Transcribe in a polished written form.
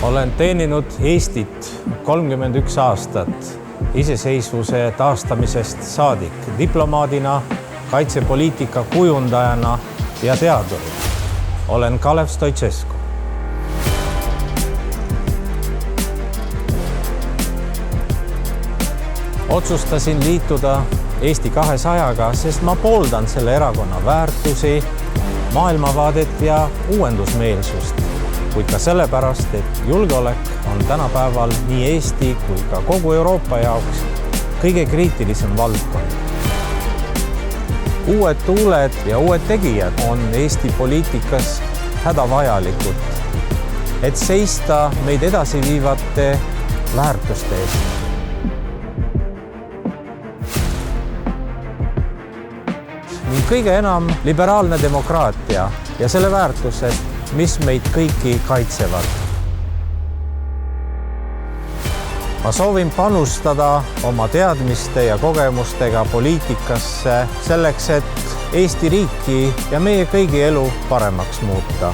Olen teeninud Eestit 31 aastat iseseisvuse taastamisest saadik diplomaadina, kaitsepoliitika kujundajana ja teadurina. Olen Kalev Stoicescu. Otsustasin liituda Eesti 200-ga, sest ma pooldan selle erakonna väärtusi, maailmavaadet ja uuendusmeelsust, kuid ka sellepärast, et julgeolek on tänapäeval nii Eesti kui ka kogu Euroopa jaoks kõige kriitilisem valdkond. Uued tuuled ja uued tegijad on Eesti poliitikas hädavajalikud, et seista meid edasi viivate väärtuste eest. Ning kõige enam liberaalne demokraatia ja selle väärtused, mis meid kõiki kaitsevad. Ma soovin panustada oma teadmiste ja kogemustega poliitikasse selleks, et Eesti riiki ja meie kõigi elu paremaks muuta.